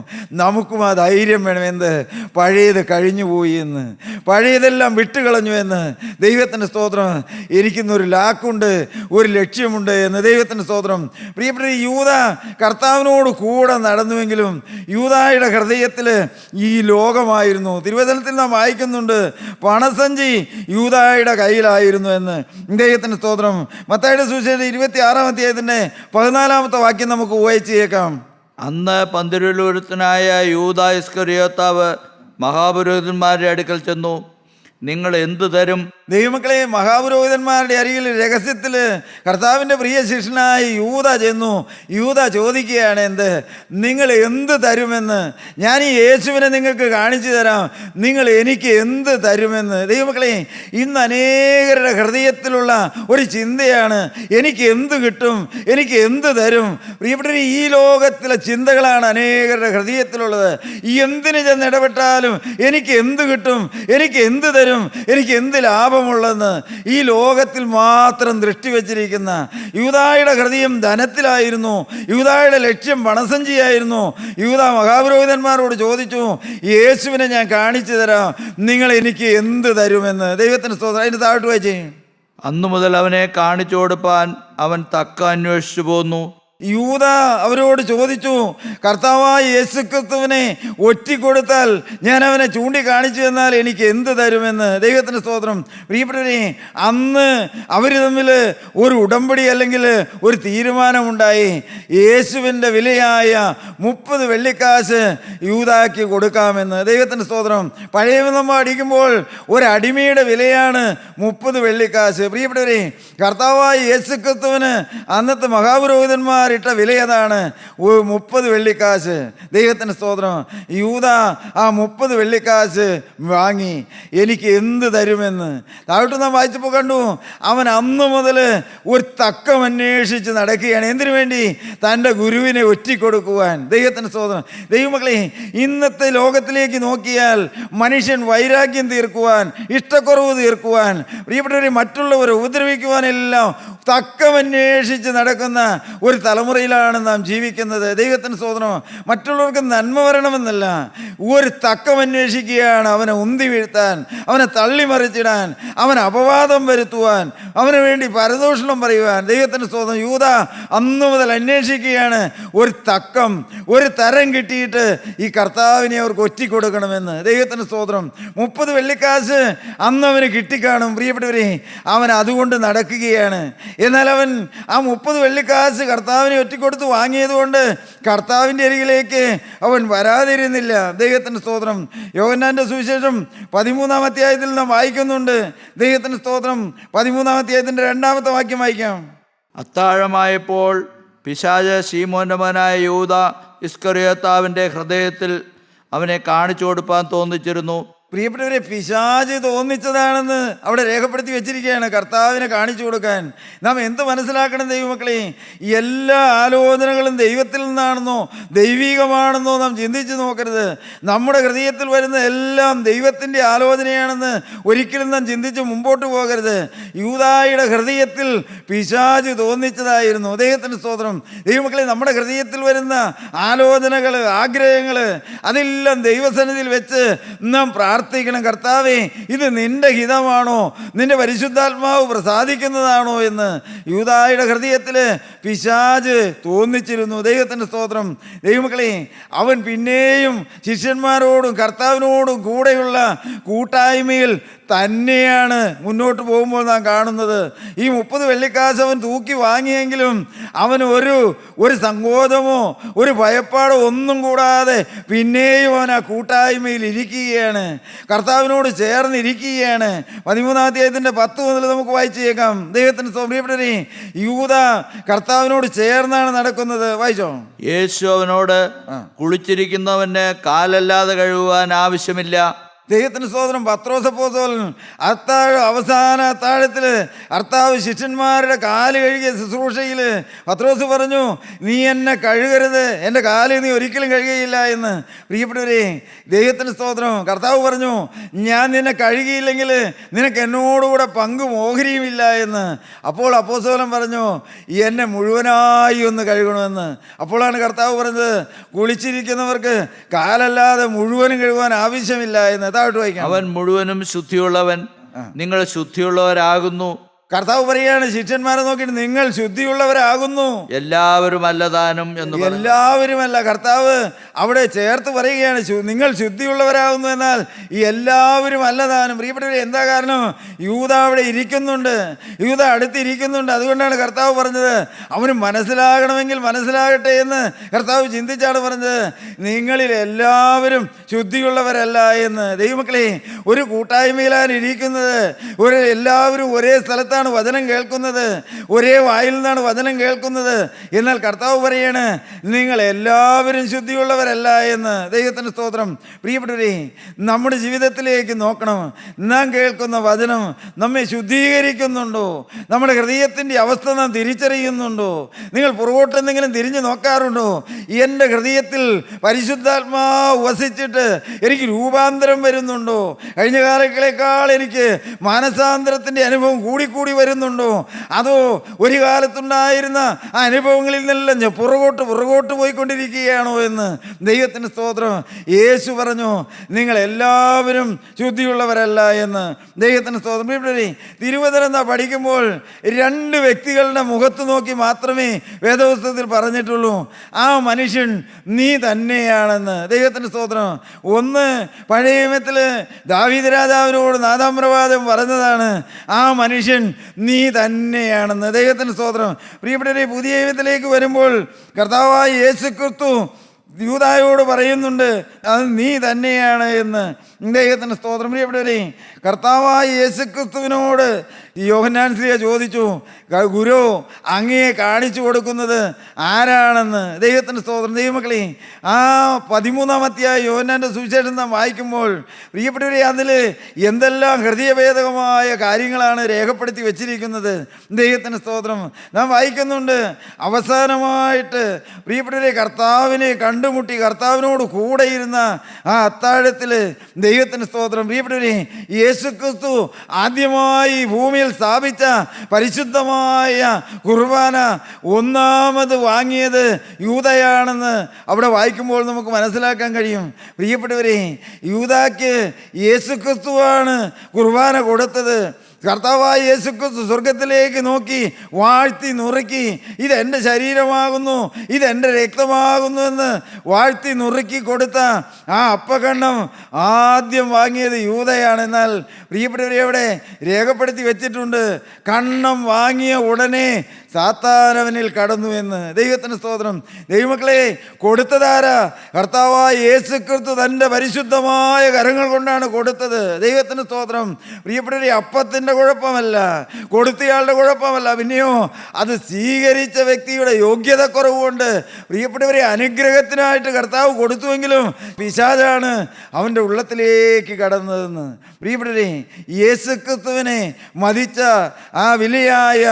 നമുക്കും ആ ധൈര്യം വേണം. എന്ത്? പഴയത് കഴിഞ്ഞു പോയി എന്ന്, പഴയതെല്ലാം വിട്ടുകളഞ്ഞു എന്ന്. ദൈവത്തിൻ്റെ സ്തോത്രം. എനിക്കിന്നൊരു ലാക്കുണ്ട്, ഒരു ലക്ഷ്യമുണ്ട് എന്ന്. ദൈവത്തിൻ്റെ സ്തോത്രം. പ്രിയപ്പെട്ട യൂദ കർത്താവിനോട് കൂടെ നടന്നുവെങ്കിലും യൂദായുടെ ഹൃദയത്തിൽ ഈ ലോകമായിരുന്നു. തിരുവചനത്തിൽ നാം വായിക്കുന്നുണ്ട്, പണസഞ്ചി യൂദായുടെ കയ്യിലായിരുന്നു എന്ന്. ദൈവത്തിൻ്റെ സ്തോത്രം. മത്തായിയുടെ സുവിശേഷം 26-ാം അധ്യായത്തിൻ്റെ 14-ാമത്തെ വാക്യം നമുക്ക് വായിച്ച് കേൾക്കാം. അന്ന് പന്തിരുവരുത്തനായ യൂദാ ഇസ്കറിയോത്താവ് മഹാപുരോഹിതന്മാരുടെ അടുക്കൽ ചെന്നു, നിങ്ങൾ എന്തു തരും? ദൈവമക്കളെ, മഹാപുരോഹിതന്മാരുടെ അരികിൽ രഹസ്യത്തിൽ കർത്താവിൻ്റെ പ്രിയ ശിഷ്യനായി യൂദ ചെന്നു. യൂദ ചോദിക്കുകയാണ്, എന്ത്? നിങ്ങൾ എന്ത് തരുമെന്ന്? ഞാൻ ഈ യേശുവിനെ നിങ്ങൾക്ക് കാണിച്ചു തരാം, നിങ്ങൾ എനിക്ക് എന്ത് തരുമെന്ന്. ദൈവമക്കളെ, ഇന്ന് അനേകരുടെ ഹൃദയത്തിലുള്ള ഒരു ചിന്തയാണ്, എനിക്ക് എന്ത് കിട്ടും, എനിക്ക് എന്ത് തരും. പ്രിയപ്പെട്ടവർ, ഈ ലോകത്തിലെ ചിന്തകളാണ് അനേകരുടെ ഹൃദയത്തിലുള്ളത്. ഈ എന്തിന് ചെന്ന് ഇടപെട്ടാലും എനിക്ക് എന്ത് കിട്ടും, എനിക്ക് എന്ത് തരും, എനിക്ക് എന്ത് ലാഭമുള്ളെന്ന് ഈ ലോകത്തിൽ മാത്രം ദൃഷ്ടി വച്ചിരിക്കുന്ന യൂദായുടെ ഹൃദയം ധനത്തിലായിരുന്നു. യൂദായുടെ ലക്ഷ്യം പണസഞ്ചിയായിരുന്നു. യൂദാ മഹാപുരോഹിതന്മാരോട് ചോദിച്ചു, യേശുവിനെ ഞാൻ കാണിച്ചു തരാം, നിങ്ങൾ എനിക്ക് എന്ത് തരുമെന്ന്. ദൈവത്തിന് സ്തോത്രം. അതിന് താഴോട്ട് വായിച്ചേ. അന്നു മുതൽ അവനെ കാണിച്ചു കൊടുപ്പാൻ അവൻ തക്ക അന്വേഷിച്ചു പോന്നു. യൂദ അവരോട് ചോദിച്ചു, കർത്താവായ യേശുക്രിസ്തുവിനെ ഒറ്റിക്കൊടുത്താൽ ഞാൻ അവനെ ചൂണ്ടിക്കാണിച്ചു തന്നാൽ എനിക്ക് എന്ത് തരുമെന്ന്. ദൈവത്തിൻ്റെ സ്തോത്രം. പ്രിയപ്പെട്ടവരെ, അന്ന് അവർ തമ്മിൽ ഒരു ഉടമ്പടി അല്ലെങ്കിൽ ഒരു തീരുമാനമുണ്ടായി. യേശുവിൻ്റെ വിലയായ 30 വെള്ളിക്കാശ് യൂദാക്ക് കൊടുക്കാമെന്ന്. ദൈവത്തിൻ്റെ സ്തോത്രം. പഴയ നിയമം അടിക്കുമ്പോൾ ഒരടിമയുടെ വിലയാണ് 30 വെള്ളിക്കാശ്. പ്രിയപ്പെട്ടവരെ, കർത്താവായ യേശുക്രിസ്തുവിന് അന്നത്തെ മഹാപുരോഹിതന്മാർ ഇട്ട വില ഏതാണ്? 30 വെള്ളിക്കാശ്. ദൈവത്തിൻ്റെ സ്തോത്രം. യൂദ ആ 30 വെള്ളിക്കാശ് വാങ്ങി എനിക്ക് എന്ത് തരുമെന്ന്. താഴോട്ട് നാം വായിച്ചപ്പോൾ കണ്ടു, അവൻ അന്ന് മുതൽ ഒരു തക്കം അന്വേഷിച്ച് നടക്കുകയാണ്. എന്തിനു വേണ്ടി? തൻ്റെ ഗുരുവിനെ ഒറ്റിക്കൊടുക്കുവാൻ. ദൈവത്തിൻ്റെ സ്തോത്രം. ദൈവമക്കളെ, ഇന്നത്തെ ലോകത്തിലേക്ക് നോക്കിയാൽ മനുഷ്യൻ വൈരാഗ്യം തീർക്കുവാൻ, ഇഷ്ടക്കുറവ് തീർക്കുവാൻ, പ്രിയപ്പെട്ടവരെ മറ്റുള്ളവരെ ഉപദ്രവിക്കുവാനെല്ലാം തക്കമന്വേഷിച്ച് നടക്കുന്ന ഒരു തലമുറയിലാണ് നാം ജീവിക്കുന്നത്. ദൈവത്തിന് സ്തോത്രം. മറ്റുള്ളവർക്ക് നന്മ വരണമെന്നല്ല, ഒരു തക്കമന്വേഷിക്കുകയാണ് അവനെ ഉന്തി വീഴ്ത്താൻ, അവനെ തള്ളിമറിച്ചിടാൻ, അവന് അപവാദം വരുത്തുവാൻ, അവന് വേണ്ടി പരദൂഷണം പറയുവാൻ. ദൈവത്തിന് സ്തോത്രം. യൂദ അന്നു മുതൽ അന്വേഷിക്കുകയാണ് ഒരു തക്കം, ഒരു തരം കിട്ടിയിട്ട് ഈ കർത്താവിനെ അവർക്ക് ഒറ്റിക്കൊടുക്കണമെന്ന്. ദൈവത്തിന് സ്തോത്രം. 30 വെള്ളിക്കാശ് അന്ന് അവന് കിട്ടിക്കാണും. പ്രിയപ്പെട്ടവരെ, അവൻ അതുകൊണ്ട് നടക്കുകയാണ്. എന്നാൽ അവൻ ആ 30 വെള്ളിക്കാശ് കർത്താവിനെ ഒറ്റിക്കൊടുത്ത് വാങ്ങിയത് കൊണ്ട് കർത്താവിൻ്റെ അരികിലേക്ക് അവൻ വരാതിരുന്നില്ല. ദൈവത്തിൻ്റെ സ്തോത്രം. യോഹന്നാൻ്റെ സുവിശേഷം 13-ാം അധ്യായത്തിൽ നാം വായിക്കുന്നുണ്ട്. ദൈവത്തിൻ്റെ സ്തോത്രം. 13-ാം അധ്യായത്തിൻ്റെ 2-ാമത്തെ വാക്യം വായിക്കാം. അത്താഴമായപ്പോൾ പിശാച് ശീമോന്റെ മകനായ യൂദാ ഇസ്കറിയോത്താവിൻ്റെ ഹൃദയത്തിൽ അവനെ കാണിച്ചു കൊടുപ്പാൻ തോന്നിച്ചിരുന്നു. പ്രിയപ്പെട്ടവരെ, പിശാച് തോന്നിച്ചതാണെന്ന് അവിടെ രേഖപ്പെടുത്തി വെച്ചിരിക്കുകയാണ് കർത്താവിനെ കാണിച്ചു കൊടുക്കാൻ. നാം എന്ത് മനസ്സിലാക്കണം ദൈവമക്കളെ? എല്ലാ ആലോചനകളും ദൈവത്തിൽ നിന്നാണെന്നോ ദൈവികമാണെന്നോ നാം ചിന്തിച്ച് നോക്കരുത്. നമ്മുടെ ഹൃദയത്തിൽ വരുന്ന എല്ലാം ദൈവത്തിൻ്റെ ആലോചനയാണെന്ന് ഒരിക്കലും നാം ചിന്തിച്ച് മുമ്പോട്ട് പോകരുത്. യൂദായുടെ ഹൃദയത്തിൽ പിശാച് തോന്നിച്ചതായിരുന്നു. ദൈവത്തിന് സ്തോത്രം. ദൈവമക്കളെ, നമ്മുടെ ഹൃദയത്തിൽ വരുന്ന ആലോചനകൾ, ആഗ്രഹങ്ങൾ, അതെല്ലാം ദൈവസന്നിധിയിൽ വെച്ച് നാം പ്രാർത്ഥിക്കണം. കർത്താവേ, ഇത് നിന്റെ ഹിതമാണോ, നിന്റെ പരിശുദ്ധാത്മാവ് പ്രസാദിക്കുന്നതാണോ എന്ന്. യൂദായുടെ ഹൃദയത്തിൽ പിശാച് തോന്നിച്ചിരുന്നു. ദൈവത്തിൻ്റെ സ്തോത്രം. ദൈവമക്കളെ, അവൻ പിന്നെയും ശിഷ്യന്മാരോടും കർത്താവിനോടും കൂടെയുള്ള കൂട്ടായ്മയിൽ തന്നെയാണ് മുന്നോട്ട് പോകുമ്പോൾ നാം കാണുന്നത്. ഈ 30 വെള്ളിക്കാശ് അവൻ തൂക്കി വാങ്ങിയെങ്കിലും അവന് ഒരു സങ്കോചമോ ഒരു ഭയപ്പാടോ ഒന്നും കൂടാതെ പിന്നെയും അവൻ ആ കൂട്ടായ്മയിൽ ഇരിക്കുകയാണ്, കർത്താവിനോട് ചേർന്നിരിക്കുകയാണ്. 13-ാം അധ്യായത്തിൻ്റെ 10 മുതൽ നമുക്ക് വായിച്ചു കേൾക്കാം. ദൈവത്തിന് പ്രിയപ്പെട്ടവരെ, യൂദ കർത്താവിനോട് ചേർന്നാണ് നടക്കുന്നത്. വായിച്ചോ. യേശു അവനോട്, കുളിച്ചിരിക്കുന്നവന് കാലല്ലാതെ കഴുകുവാൻ ആവശ്യമില്ല. ദൈവത്തിന് സ്തോത്രം. പത്രോസ് അപ്പോസ്തലൻ അവസാന അത്താഴത്തിൽ കർത്താവ് ശിഷ്യന്മാരുടെ കാല് കഴുകിയ ശുശ്രൂഷയിൽ പത്രോസ് പറഞ്ഞു, നീ എന്നെ കഴുകരുത്, എൻ്റെ കാല് നീ ഒരിക്കലും കഴുകുകയില്ല എന്ന്. പ്രിയപ്പെട്ടവരെ, ദൈവത്തിന് സ്തോത്രം. കർത്താവ് പറഞ്ഞു, ഞാൻ നിന്നെ കഴുകിയില്ലെങ്കിൽ നിനക്ക് എന്നോടുകൂടെ പങ്കും ഓഹരിയുമില്ല എന്ന്. അപ്പോൾ അപ്പോസ്തലൻ പറഞ്ഞു, എന്നെ മുഴുവനായി ഒന്ന് കഴുകണമെന്ന്. അപ്പോഴാണ് കർത്താവ് പറഞ്ഞത്, കുളിച്ചിരിക്കുന്നവർക്ക് കാലല്ലാതെ മുഴുവനും കഴുകുവാൻ ആവശ്യമില്ല എന്ന്. അവൻ മുഴുവനും ശുദ്ധിയുള്ളവൻ, നിങ്ങൾ ശുദ്ധിയുള്ളവരാകുന്നു. കർത്താവ് പറയാണ് ശിഷ്യന്മാരെ നോക്കിയിട്ട്, നിങ്ങൾ ശുദ്ധിയുള്ളവരാകുന്നു. എല്ലാവരും അല്ലതാനും എന്ന്. എല്ലാവരുമല്ല, കർത്താവ് അവിടെ ചേർത്ത് പറയുകയാണ്, നിങ്ങൾ ശുദ്ധിയുള്ളവരാകുന്നു. എന്നാൽ ഈ എല്ലാവരും അല്ലതാനും. പ്രിയപ്പെട്ടവരെ, എന്താ കാരണം? യൂദ അവിടെ ഇരിക്കുന്നുണ്ട്, യൂദ അടുത്തിരിക്കുന്നുണ്ട്. അതുകൊണ്ടാണ് കർത്താവ് പറഞ്ഞത്, അവന് മനസ്സിലാകണമെങ്കിൽ മനസ്സിലാകട്ടെ എന്ന് കർത്താവ് ചിന്തിച്ചാണ് പറഞ്ഞത്, നിങ്ങളിൽ എല്ലാവരും ശുദ്ധിയുള്ളവരല്ല എന്ന്. ദൈവമക്കളെ, ഒരു കൂട്ടായ്മയിലാണ് ഇരിക്കുന്നത്, എല്ലാവരും ഒരേ സ്ഥലത്താണ് വചനം കേൾക്കുന്നത്, ഒരേ വായിൽ നിന്നാണ് വചനം കേൾക്കുന്നത്. എന്നാൽ കർത്താവ് പറയാണ്, നിങ്ങൾ എല്ലാവരും ശുദ്ധിയുള്ളവരല്ല എന്ന്. ദൈവത്തിന് സ്തോത്രം. പ്രിയപ്പെട്ടവരെ, നമ്മുടെ ജീവിതത്തിലേക്ക് നോക്കണം. നാം കേൾക്കുന്ന വചനം നമ്മെ ശുദ്ധീകരിക്കുന്നുണ്ടോ? നമ്മുടെ ഹൃദയത്തിൻ്റെ അവസ്ഥ നാം തിരിച്ചറിയുന്നുണ്ടോ? നിങ്ങൾ പുറകോട്ടെന്തെങ്കിലും തിരിഞ്ഞു നോക്കാറുണ്ടോ? എൻ്റെ ഹൃദയത്തിൽ പരിശുദ്ധാത്മാവ് വസിച്ചിട്ട് എനിക്ക് രൂപാന്തരം വരുന്നുണ്ടോ? കഴിഞ്ഞ കാലങ്ങളെക്കാൾ എനിക്ക് മാനസാന്തരത്തിൻ്റെ അനുഭവം കൂടിക്കൂടി വരുന്നുണ്ടോ? അതോ ഒരു കാലത്തുണ്ടായിരുന്ന ആ അനുഭവങ്ങളിൽ നിന്നെല്ലാം പുറകോട്ട് പോയിക്കൊണ്ടിരിക്കുകയാണോ എന്ന്. ദൈവത്തിന് സ്തോത്രം. യേശു പറഞ്ഞു, നിങ്ങൾ എല്ലാവരും ശുദ്ധിയുള്ളവരല്ല എന്ന്. ദൈവത്തിന് സ്തോത്രം. തിരുവചനം പഠിക്കുമ്പോൾ 2 വ്യക്തികളുടെ മുഖത്ത് നോക്കി മാത്രമേ വേദപുസ്തകത്തിൽ പറഞ്ഞിട്ടുള്ളൂ, ആ മനുഷ്യൻ നീ തന്നെയാണെന്ന്. ദൈവത്തിന് സ്തോത്രം. ഒന്ന് പഴയ നിയമത്തിൽ ദാവീദ് രാജാവിനോട് നാഥാം പ്രവാചകൻ പറഞ്ഞതാണ്, ആ മനുഷ്യൻ നീ തന്നെയാണെന്ന്. ദൈവത്തിന് സ്തോത്രം. പ്രിയപ്പെട്ടവരെ, പുതിയ നിയമത്തിലേക്ക് വരുമ്പോൾ കർത്താവായ യേശുക്രിസ്തു യൂദായോട് പറയുന്നുണ്ട്, അത് നീ തന്നെയാണ് എന്ന്. ദൈവത്തിന് സ്തോത്രം. പ്രിയപ്പെട്ടവരെ, കർത്താവായ യേശുക്രിസ്തുവിനോട് യോഹന്നാൻ ശ്ലീഹ ചോദിച്ചു, ഗുരു, അങ്ങയെ കാണിച്ചു കൊടുക്കുന്നത് ആരാണെന്ന്. ദൈവത്തിന് സ്തോത്രം. ദൈവമക്കളെ, ആ 13-ാം അധ്യായം യോഹന്നാൻ്റെ സുവിശേഷം നാം വായിക്കുമ്പോൾ പ്രിയപ്പെട്ടവരെ, അതിൽ എന്തെല്ലാം ഹൃദയഭേദകമായ കാര്യങ്ങളാണ് രേഖപ്പെടുത്തി വെച്ചിരിക്കുന്നത്. ദൈവത്തിന് സ്തോത്രം. നാം വായിക്കുന്നുണ്ട്, അവസാനമായിട്ട് പ്രിയപ്പെട്ടവരെ കർത്താവിനെ കണ്ടുമുട്ടി കർത്താവിനോട് കൂടെ ഇരുന്ന ആ അത്താഴത്തിൽ ദൈവത്തിന് സ്തോത്രം. പ്രിയപ്പെട്ടവരെ, യേശുക്രിസ്തു ആദ്യമായി ഭൂമിയിൽ സ്ഥാപിച്ച പരിശുദ്ധമായ കുർബാന ഒന്നാമത് വാങ്ങിയത് യൂദയാണെന്ന് അവിടെ വായിക്കുമ്പോൾ നമുക്ക് മനസ്സിലാക്കാൻ കഴിയും. പ്രിയപ്പെട്ടവരെ, യൂദാക്ക് യേശുക്രിസ്തുവാണ് കുർബാന കൊടുത്തത്. കർത്താവായ യേശുക്രിസ്തു സ്വർഗത്തിലേക്ക് നോക്കി വാഴ്ത്തി നുറുക്കി, ഇതെൻ്റെ ശരീരമാകുന്നു, ഇതെൻ്റെ രക്തമാകുന്നു എന്ന് വാഴ്ത്തി നുറുക്കി കൊടുത്ത ആ അപ്പക്കണ്ണം ആദ്യം വാങ്ങിയത് യൂദയാണ്. എന്നാൽ പ്രിയപ്പെട്ടവരെ, അവിടെ രേഖപ്പെടുത്തി വെച്ചിട്ടുണ്ട്, കണ്ണം വാങ്ങിയ ഉടനെ സാത്താൻ അവനിൽ കടന്നു എന്ന്. ദൈവത്തിന് സ്തോത്രം. ദൈവമക്കളെ, കൊടുത്തതാരാ? കർത്താവായ യേശു ക്രിസ്തു തൻ്റെ പരിശുദ്ധമായ കരങ്ങൾ കൊണ്ടാണ് കൊടുത്തത്. ദൈവത്തിന് സ്തോത്രം. പ്രിയപ്പെട്ടവരെ, അപ്പത്തിൻ്റെ കുഴപ്പമല്ല, കൊടുത്തയാളുടെ കുഴപ്പമല്ല, പിന്നെയോ അത് സ്വീകരിച്ച വ്യക്തിയുടെ യോഗ്യത കുറവുകൊണ്ട്. പ്രിയപ്പെട്ടവരെ, അനുഗ്രഹത്തിനായിട്ട് കർത്താവ് കൊടുത്തുവെങ്കിലും പിശാചാണ് അവൻ്റെ ഉള്ളത്തിലേക്ക് കടന്നതെന്ന്. പ്രിയപ്പെട്ടവരെ, യേശു ക്രിസ്തുവിനെ മതിച്ച ആ വിലയായ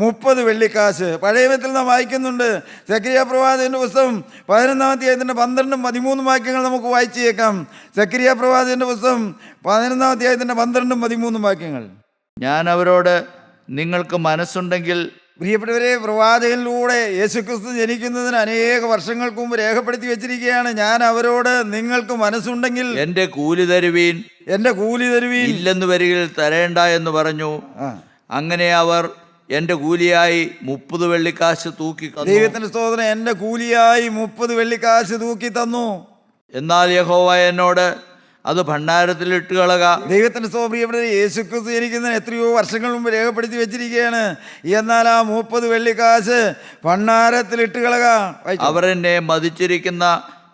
30 വെള്ളിക്കാശ് പഴയ നിയമത്തിൽ നാം വായിക്കുന്നുണ്ട്. സെക്കരിയ പ്രവാചകന്റെ പുസ്തകം 11-ാം അധ്യായത്തിൻ്റെ 12-ഉം 13-ഉം വാക്യങ്ങൾ നമുക്ക് വായിച്ചു കേൾക്കാം. സെക്കരിയ പ്രവാചകന്റെ പുസ്തകം 11-ാം അധ്യായത്തിൻ്റെ 12-ഉം 13-ഉം വാക്യങ്ങൾ. ഞാൻ അവരോട്, നിങ്ങൾക്ക് മനസ്സുണ്ടെങ്കിൽ. പ്രിയപ്പെട്ടവരെ, പ്രവാചകനിലൂടെ യേശുക്രിസ്തു ജനിക്കുന്നതിന് അനേക വർഷങ്ങൾക്ക് മുമ്പ് രേഖപ്പെടുത്തി വെച്ചിരിക്കുകയാണ്. ഞാൻ അവരോട്, നിങ്ങൾക്ക് മനസ്സുണ്ടെങ്കിൽ എന്റെ കൂലി തരുവീൻ, എൻ്റെ കൂലി തരുവീൻ, ഇല്ലെന്ന് വരികിൽ തരേണ്ട എന്ന് പറഞ്ഞു. അങ്ങനെ അവർ എൻ്റെ കൂലിയായി 30 വെള്ളിക്കാശ് തൂക്കി തന്നു. ദൈവത്തിന്റെ സ്തോത്രം. എൻ്റെ കൂലിയായി 30 വെള്ളിക്കാശ് തൂക്കി തന്നു. എന്നാൽ യഹോവ എന്നോട്, അത് ഭണ്ഡാരത്തിൽ ഇട്ട് കളക. ദൈവത്തിന്റെ സ്തോത്രം. പ്രിയപ്പെട്ടവരെ, യേശുക്രിസ്തു ജനിക്കുന്നതിന് എത്രയോ വർഷങ്ങൾ മുമ്പ് രേഖപ്പെടുത്തി വെച്ചിരിക്കുകയാണ്. എന്നാൽ ആ 30 വെള്ളിക്കാശ് ഭണ്ഡാരത്തിൽ ഇട്ട് കളക. അവർ എന്നെ മതിച്ചിരിക്കുന്ന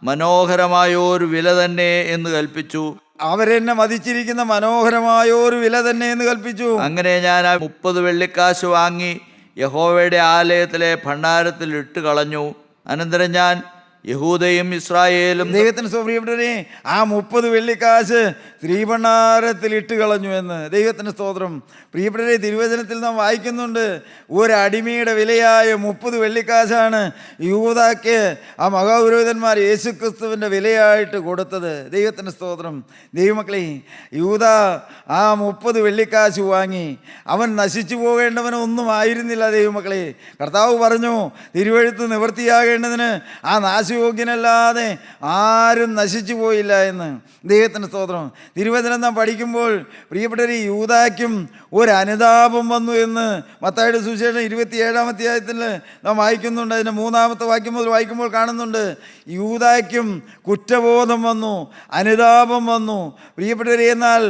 മനോഹരമായൊരു വില തന്നെ എന്ന് കൽപ്പിച്ചു. അവരെന്നെ മതിച്ചിരിക്കുന്ന മനോഹരമായ ഒരു വില തന്നെ എന്ന് കൽപ്പിച്ചു. അങ്ങനെ ഞാൻ ആ 30 വെള്ളിക്കാശ് വാങ്ങി യഹോവയുടെ ആലയത്തിലെ ഭണ്ഡാരത്തിൽ ഇട്ട് കളഞ്ഞു. അനന്തരം ഞാൻ യഹൂദയും ഇസ്രായേലും. ദൈവത്തിന് പ്രിയപ്പെട്ടവരെ, ആ 30 വെള്ളിക്കാശ് സ്ത്രീഭണ്ഡാരത്തിൽ ഇട്ട് കളഞ്ഞു എന്ന്. ദൈവത്തിന് സ്തോത്രം. പ്രിയപ്പെട്ടവരെ, തിരുവചനത്തിൽ നാം വായിക്കുന്നുണ്ട്, ഒരടിമയുടെ വിലയായ 30 വെള്ളിക്കാശാണ് യൂദാക്ക് ആ മഹാപുരോഹിതന്മാർ യേശുക്രിസ്തുവിൻ്റെ വിലയായിട്ട് കൊടുത്തത്. ദൈവത്തിന് സ്തോത്രം. ദൈവമക്കളെ, യൂദ ആ 30 വെള്ളിക്കാശ് വാങ്ങി. അവൻ നശിച്ചു പോകേണ്ടവനൊന്നും ആയിരുന്നില്ല. ദൈവമക്കളെ, കർത്താവ് പറഞ്ഞു, തിരുവെഴുത്ത് നിവൃത്തിയാകേണ്ടതിന് ആ നാശയോഗ്യനല്ലാതെ ആരും നശിച്ചു പോയില്ല എന്ന്. ദൈവത്തിന് സ്തോത്രം. തിരുവചനം നാം പഠിക്കുമ്പോൾ പ്രിയപ്പെട്ടവർ, യൂദായ്ക്കും ഒരു അനുതാപം വന്നു എന്ന് മത്തായിയുടെ സുവിശേഷം 27-ാം അധ്യായത്തിൽ നാം വായിക്കുന്നുണ്ട്. അതിൻ്റെ 3-ാമത്തെ വാക്യം മുതൽ വായിക്കുമ്പോൾ കാണുന്നുണ്ട്, യൂദായ്ക്കും കുറ്റബോധം വന്നു, അനുതാപം വന്നു. പ്രിയപ്പെട്ടവരെ, എന്നാൽ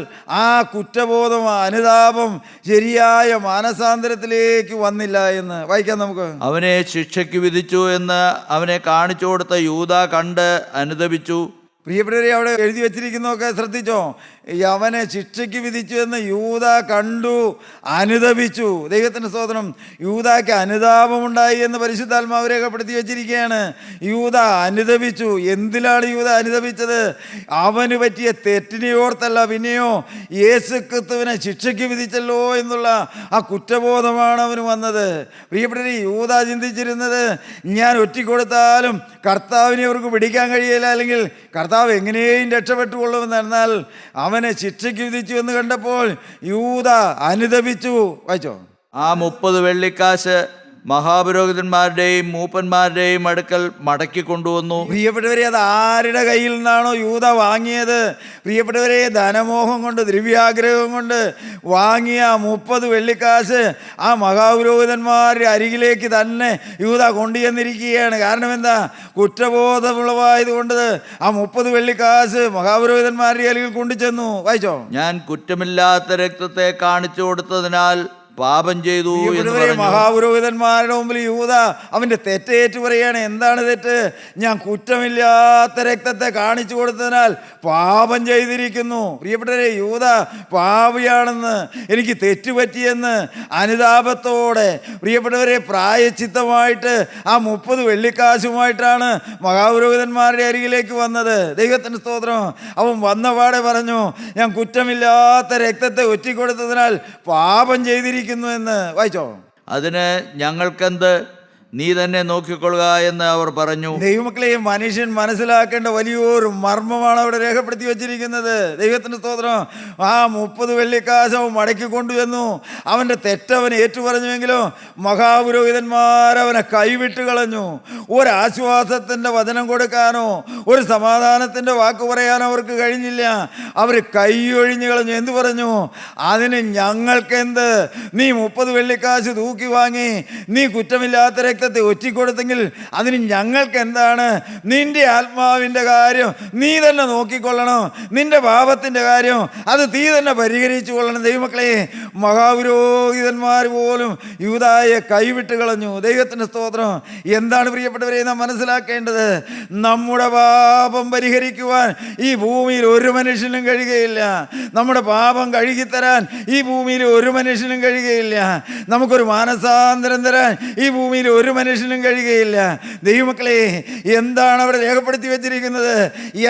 ആ കുറ്റബോധം, അനുതാപം ശരിയായ മാനസാന്തരത്തിലേക്ക് വന്നില്ല എന്ന് വായിക്കാം നമുക്ക്. അവനെ ശിക്ഷയ്ക്ക് വിധിച്ചു എന്ന് അവനെ കാണിച്ചു കൊടുത്ത യൂദ കണ്ട് അനുതപിച്ചു. പ്രിയപ്പെട്ടവരെ, അവിടെ എഴുതി വെച്ചിരിക്കുന്നതൊക്കെ ശ്രദ്ധിച്ചോ? അവനെ ശിക്ഷയ്ക്ക് വിധിച്ചു എന്ന് യൂദ കണ്ടു, അനുതപിച്ചു. ദൈവത്തിൻ്റെ സ്തോത്രം. യൂദായ്ക്ക് അനുതാപമുണ്ടായി എന്ന് പരിശുദ്ധാത്മാവ് രേഖപ്പെടുത്തി വെച്ചിരിക്കുകയാണ്. യൂദ അനുതപിച്ചു. എന്തിലാണ് യൂദ അനുതപിച്ചത്? അവന് പറ്റിയ തെറ്റിനെ ഓർത്തല്ല, പിന്നെയോ യേശുക്രിസ്തുവിനെ ശിക്ഷയ്ക്ക് വിധിച്ചല്ലോ എന്നുള്ള ആ കുറ്റബോധമാണ് അവന് വന്നത്. പ്രിയപ്പെട്ടവരെ, യൂദ ചിന്തിച്ചിരുന്നത്, ഞാൻ ഒറ്റിക്കൊടുത്താലും കർത്താവിനെ അവർക്ക് പിടിക്കാൻ കഴിയില്ല, അല്ലെങ്കിൽ കർത്താവ് എങ്ങനെയും രക്ഷപ്പെട്ടുകൊള്ളുമെന്ന്. എന്നാൽ അവനെ ശിക്ഷയ്ക്ക് വിധിച്ചു എന്ന് കണ്ടപ്പോൾ യൂദ അനുതപിച്ചു. വായിച്ചോ? ആ 30 വെള്ളിക്കാശ് മഹാപുരോഹിതന്മാരുടെയും മൂപ്പന്മാരുടെയും അടുക്കൽ മടക്കി കൊണ്ടുവന്നു. പ്രിയപ്പെട്ടവരെ, അത് ആരുടെ കയ്യിൽ നിന്നാണോ യൂദ വാങ്ങിയത്? പ്രിയപ്പെട്ടവരെ, ധനമോഹം കൊണ്ട്, ദ്രവ്യാഗ്രഹം കൊണ്ട് വാങ്ങിയ 30 വെള്ളിക്കാശ് ആ മഹാപുരോഹിതന്മാരുടെ അരികിലേക്ക് തന്നെ യൂദ കൊണ്ടുചെന്നിരിക്കുകയാണ്. കാരണം എന്താ? കുറ്റബോധമുളവായത് കൊണ്ട് ആ 30 വെള്ളിക്കാശ് മഹാപുരോഹിതന്മാരുടെ അരികിൽ കൊണ്ടുചെന്നു. വായിച്ചോ? ഞാൻ കുറ്റമില്ലാത്ത രക്തത്തെ കാണിച്ചു കൊടുത്തതിനാൽ പാപം ചെയ്തു. മഹാപുരോഹിതന്മാരുടെ മുമ്പിൽ യൂദ അവന്റെ തെറ്റേറ്റു പറയാണ്. എന്താണ് തെറ്റ്? ഞാൻ കുറ്റമില്ലാത്ത രക്തത്തെ കാണിച്ചു കൊടുത്തതിനാൽ പാപം ചെയ്തിരിക്കുന്നു. പ്രിയപ്പെട്ടവരെ, യൂദ പാപിയാണെന്ന്, എനിക്ക് തെറ്റുപറ്റിയെന്ന് അനുതാപത്തോടെ, പ്രിയപ്പെട്ടവരെ, പ്രായച്ചിത്തമായിട്ട് ആ 30 വെള്ളിക്കാശുമായിട്ടാണ് മഹാപുരോഹിതന്മാരുടെ അരികിലേക്ക് വന്നത്. ദൈവത്തിന് സ്തോത്രം. അവൻ വന്നപാടെ പറഞ്ഞു, ഞാൻ കുറ്റമില്ലാത്ത രക്തത്തെ ഒറ്റിക്കൊടുത്തതിനാൽ പാപം ചെയ്തിരിക്കുന്നു എന്ന്. വായിച്ചോ? അതിന് ഞങ്ങൾക്കെന്ത്, നീ തന്നെ നോക്കിക്കൊള്ളുക എന്ന് അവർ പറഞ്ഞു. ദൈവമക്കളെ, മനുഷ്യൻ മനസ്സിലാക്കേണ്ട വലിയൊരു മർമ്മമാണ് അവിടെ രേഖപ്പെടുത്തി വെച്ചിരിക്കുന്നത്. ദൈവത്തിന്റെ സ്തോത്രം. ആ 30 വെള്ളിക്കാശ് മടക്കി കൊണ്ടുവന്നു. അവൻ്റെ തെറ്റവൻ ഏറ്റുപറഞ്ഞുവെങ്കിലും മഹാപുരോഹിതന്മാരവനെ കൈവിട്ട് കളഞ്ഞു. ഒരാശ്വാസത്തിൻ്റെ വചനം കൊടുക്കാനോ ഒരു സമാധാനത്തിൻ്റെ വാക്ക് പറയാനോ അവർക്ക് കഴിഞ്ഞില്ല. അവർ കൈയൊഴിഞ്ഞു കളഞ്ഞു. എന്തു പറഞ്ഞു? അതിന് ഞങ്ങൾക്കെന്ത്? നീ 30 വെള്ളിക്കാശ് തൂക്കി വാങ്ങി, നീ കുറ്റമില്ലാത്ത രക്തത്തെ രക്തത്തെ ഒറ്റിക്കൊടുത്തെങ്കിൽ അതിന് ഞങ്ങൾക്ക് എന്താണ്? നിന്റെ ആത്മാവിൻ്റെ കാര്യം നീ തന്നെ നോക്കിക്കൊള്ളണം, നിന്റെ പാപത്തിൻ്റെ കാര്യം അത് നീ തന്നെ പരിഹരിച്ചു കൊള്ളണം. ദൈവമക്കളെ, മഹാപുരോഹിതന്മാർ പോലും യൂദായെ കൈവിട്ട് കളഞ്ഞു. ദൈവത്തിൻ്റെ സ്തോത്രം. എന്താണ് പ്രിയപ്പെട്ടവരെ നാം മനസ്സിലാക്കേണ്ടത്? നമ്മുടെ പാപം പരിഹരിക്കുവാൻ ഈ ഭൂമിയിൽ ഒരു മനുഷ്യനും കഴിയുകയില്ല. നമ്മുടെ പാപം കഴുകിത്തരാൻ ഈ ഭൂമിയിൽ ഒരു മനുഷ്യനും കഴിയുകയില്ല. നമുക്കൊരു മാനസാന്തരം തരാൻ ഈ ഭൂമിയിൽ ഒരു മനുഷ്യനും കഴിയുകയില്ല. ദൈവമക്കളെ, എന്താണ് അവിടെ രേഖപ്പെടുത്തി വെച്ചിരിക്കുന്നത്?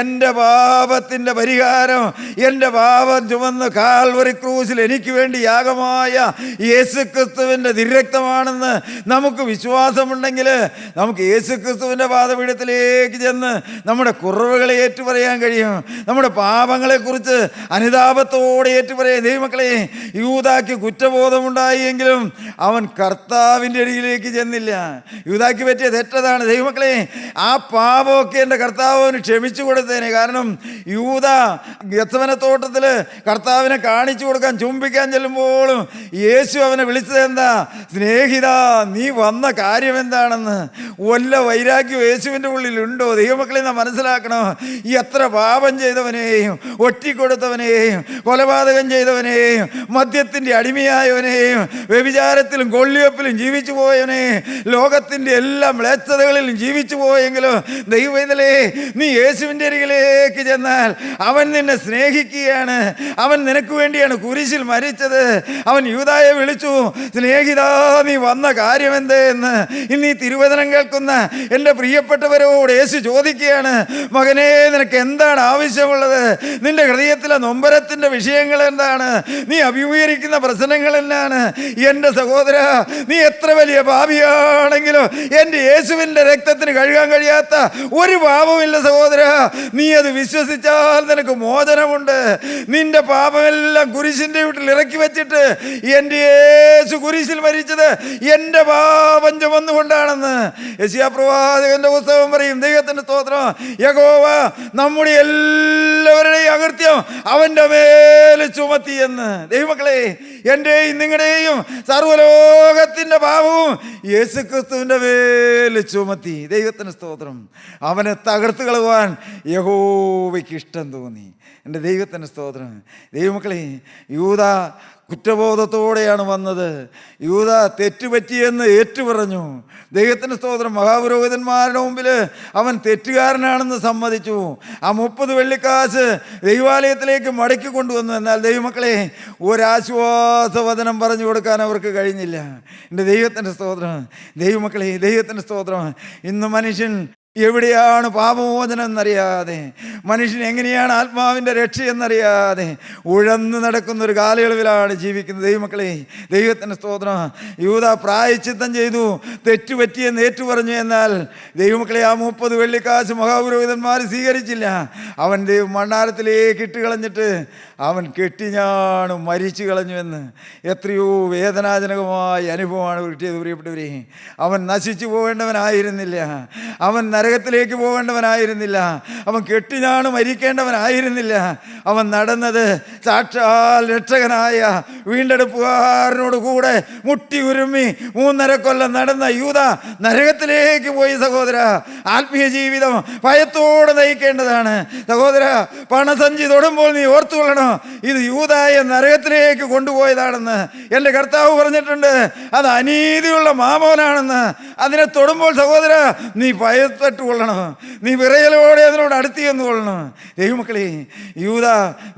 എൻ്റെ പാപത്തിൻ്റെ പരിഹാരം, എൻ്റെ പാപം ചുമന്ന് കാൽവറി ക്രൂസിൽ എനിക്ക് വേണ്ടി യാഗമായ യേശുക്രിസ്തുവിൻ്റെ തിരുരക്തമാണെന്ന് നമുക്ക് വിശ്വാസമുണ്ടെങ്കിൽ നമുക്ക് യേശുക്രിസ്തുവിൻ്റെ പാദപീഠത്തിലേക്ക് ചെന്ന് നമ്മുടെ കുറവുകളെ ഏറ്റുപറയാൻ കഴിയും. നമ്മുടെ പാപങ്ങളെക്കുറിച്ച് അനുതാപത്തോടെ ഏറ്റുപറയാൻ. ദൈവമക്കളെ, യൂദാക്ക് കുറ്റബോധമുണ്ടായി എങ്കിലും അവൻ കർത്താവിൻ്റെ അരികിലേക്ക് ചെന്നില്ല. യൂദാക്ക് പറ്റിയ തെറ്റതാണ്. ദൈവമക്കളെ, ആ പാപമൊക്കെ എൻ്റെ കർത്താവ് അവന് ക്ഷമിച്ചു കൊടുത്തേനെ. കാരണം യൂദ ഗെത്സമനത്തോട്ടത്തിൽ കർത്താവിനെ കാണിച്ചു കൊടുക്കാൻ, ചുംബിക്കാൻ ചെല്ലുമ്പോഴും യേശു അവനെ വിളിച്ചത് എന്താ? സ്നേഹിത, നീ വന്ന കാര്യം എന്താണെന്ന്. വല്ല വൈരാഗ്യം യേശുവിൻ്റെ ഉള്ളിലുണ്ടോ? ദൈവമക്കളെ, നാം മനസ്സിലാക്കണം. ഈ എത്ര പാപം ചെയ്തവനെയും, ഒറ്റിക്കൊടുത്തവനെയും, കൊലപാതകം ചെയ്തവനെയും, മദ്യത്തിൻ്റെ അടിമയായവനെയും, വ്യഭിചാരത്തിലും കൊള്ളിവെപ്പിലും ജീവിച്ചു പോയവനെ, ലോകത്തിൻ്റെ എല്ലാ മ്ലേച്ഛതകളിലും ജീവിച്ചു പോയെങ്കിലും ദൈവത്തിലേ, നീ യേശുവിൻ്റെ അരികിലേക്ക് ചെന്നാൽ അവൻ നിന്നെ സ്നേഹിക്കുകയാണ്. അവൻ നിനക്ക് വേണ്ടിയാണ് കുരിശിൽ മരിച്ചത്. അവൻ യൂദായെ വിളിച്ചു, സ്നേഹിത, നീ വന്ന കാര്യം എന്തേ എന്ന്. ഇന്ന് ഈ തിരുവചനം കേൾക്കുന്ന എൻ്റെ പ്രിയപ്പെട്ടവരോട് യേശു ചോദിക്കുകയാണ്, മകനേ, നിനക്ക് എന്താണ് ആവശ്യമുള്ളത്? നിന്റെ ഹൃദയത്തിലെ നൊമ്പരത്തിൻ്റെ വിഷയങ്ങൾ എന്താണ്? നീ അഭിമുഖീകരിക്കുന്ന പ്രശ്നങ്ങൾ എന്താണ്? എൻ്റെ സഹോദര, നീ എത്ര വലിയ പാപിയാണെങ്കിലും എൻ്റെ യേശുവിൻ്റെ രക്തത്തിന് കഴുകാൻ കഴിയാത്ത ഒരു പാപമില്ല സഹോദര. നീ അത് വിശ്വസിച്ചാൽ നിനക്ക് മോചനമുണ്ട്. നിന്റെ പാപമെല്ലാം കുരിശിൻ്റെ വീട്ടിൽ ഇറക്കി വെച്ചിട്ട് എൻ്റെ യേശു കുരിശിൽ മരിച്ചത് എൻ്റെ പാപം ചുമന്നുകൊണ്ടാണെന്ന് യെശയ്യാ പ്രവാചകന്റെ പുസ്തകം പറയും. ദൈവത്തിൻ്റെ സ്തോത്രം. യഹോവ നമ്മുടെ എല്ലാവരുടെയും അകൃത്യം അവൻ്റെ മേൽ ചുമത്തി എന്ന്. ദൈവമക്കളെ, എൻ്റെയും നിങ്ങളുടെയും സർവ്വലോകത്തിൻ്റെ പാപവും യേശുക്രിസ്തുവിൻ്റെ മേൽ ചുമത്തി. ദൈവത്തിന് സ്തോത്രം. അവനെ തകർത്ത് കളയുവാൻ യഹോവയ്ക്ക് ഇഷ്ടം തോന്നി. എൻ്റെ ദൈവത്തിൻ്റെ സ്തോത്രം. ദൈവമക്കളെ, യൂദ കുറ്റബോധത്തോടെയാണ് വന്നത്. യൂദ തെറ്റുപറ്റിയെന്ന് ഏറ്റുപറഞ്ഞു. ദൈവത്തിൻ്റെ സ്തോത്രം. മഹാപുരോഹിതന്മാരുടെ മുമ്പിൽ അവൻ തെറ്റുകാരനാണെന്ന് സമ്മതിച്ചു. ആ 30 വെള്ളിക്കാശ് ദൈവാലയത്തിലേക്ക് മടക്കി കൊണ്ടുവന്നു. എന്നാൽ ദൈവമക്കളെ, ഒരാശ്വാസവചനം പറഞ്ഞു കൊടുക്കാൻ അവർക്ക് കഴിഞ്ഞില്ല. എൻ്റെ ദൈവത്തിൻ്റെ സ്തോത്രം. ദൈവമക്കളെ, ദൈവത്തിൻ്റെ സ്തോത്രം. ഇന്ന് മനുഷ്യൻ എവിടെയാണ് പാപമോചനം എന്നറിയാതെ, മനുഷ്യൻ എങ്ങനെയാണ് ആത്മാവിൻ്റെ രക്ഷയെന്നറിയാതെ ഉഴന്നു നടക്കുന്ന ഒരു കാലയളവിലാണ് ജീവിക്കുന്നത്. ദൈവമക്കളെ, ദൈവത്തിൻ്റെ സ്തോത്രം. യൂദ പ്രായശ്ചിത്തം ചെയ്തു, തെറ്റുപറ്റിയെന്ന് ഏറ്റുപറഞ്ഞു. എന്നാൽ ദൈവമക്കളെ, ആ 30 വെള്ളിക്കാശ് മഹാപുരോഹിതന്മാർ സ്വീകരിച്ചില്ല. അവൻ മണ്ണാരത്തിലേക്ക് ഇട്ട് കളഞ്ഞിട്ട് അവൻ കെട്ടിഞ്ഞാണ് മരിച്ചു കളഞ്ഞുവെന്ന്. എത്രയോ വേദനാജനകമായ അനുഭവമാണ് കിട്ടിയത് പ്രിയപ്പെട്ടവരെ. അവൻ നശിച്ചു പോകേണ്ടവനായിരുന്നില്ല. അവൻ നരകത്തിലേക്ക് പോകേണ്ടവനായിരുന്നില്ല. അവൻ കെട്ടിഞ്ഞാണ് മരിക്കേണ്ടവനായിരുന്നില്ല. അവൻ നടന്നത് സാക്ഷാൽ രക്ഷകനായ വീണ്ടെടുപ്പുകാരനോട് കൂടെ മുട്ടി ഉരുമ്മി 3.5 കൊല്ലം നടന്ന യൂദ നരകത്തിലേക്ക് പോയി. സഹോദര, ആത്മീയ ജീവിതം ഭയത്തോടെ നയിക്കേണ്ടതാണ്. സഹോദര, പണസഞ്ചി തൊടുമ്പോൾ നീ ഓർത്തുകൊള്ളണം, ഇത് യൂദായെ നരകത്തിലേക്ക് കൊണ്ടുപോയതാണെന്ന് എൻ്റെ കർത്താവ് പറഞ്ഞിട്ടുണ്ട്. അത് അനീതിയുള്ള മാമോനാണെന്ന്. അതിനെ തൊടുമ്പോൾ സഹോദര, നീ ഭയപ്പെട്ട് കൊള്ളണം. നീ വിറയലോടെ അതിനോട് അടുത്ത് ചെന്ന് കൊള്ളണം. ദൈവമക്കളെ, യൂദ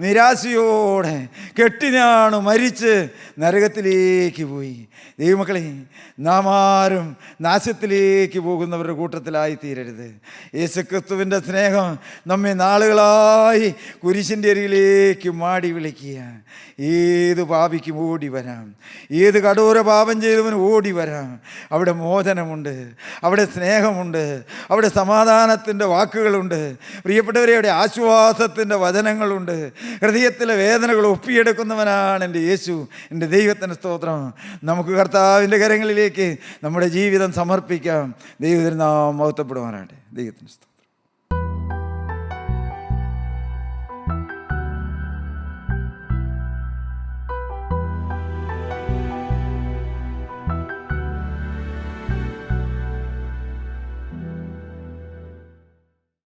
നിരാശയോടെ കെട്ടിനാണ് മരിച്ച് നരകത്തിലേക്ക് പോയി. ദൈവമക്കളെ, നാം ആരും നാശത്തിലേക്ക് പോകുന്നവരുടെ കൂട്ടത്തിലായി തീരരുത്. യേശുക്രിസ്തുവിൻ്റെ സ്നേഹം നമ്മെ നാളുകളായി കുരിശിൻ്റെ അരികിലേക്ക് മാടി വിളിക്കുക. ഏത് പാപിക്കും ഓടി വരാം, ഏത് കടോര പാപം ചെയ്തവനും ഓടി വരാം. അവിടെ മോചനമുണ്ട്, അവിടെ സ്നേഹമുണ്ട്, അവിടെ സമാധാനത്തിൻ്റെ വാക്കുകളുണ്ട്. പ്രിയപ്പെട്ടവരെ, അവിടെ ആശ്വാസത്തിൻ്റെ വചനങ്ങളുണ്ട്. ഹൃദയത്തിലെ വേദനകൾ ഒപ്പിയെടുക്കുന്നവനാണ് എൻ്റെ യേശു. എൻ്റെ ദൈവത്തിൻ്റെ സ്തോത്രം. നമുക്ക് കർത്താവിൻ്റെ കരങ്ങളിലേക്ക് നമ്മുടെ ജീവിതം സമർപ്പിക്കാം. ദൈവത്തിന് നാം മഹത്വപ്പെടുവാനായിട്ട്. ദൈവത്തിൻ്റെ സ്തോത്രം.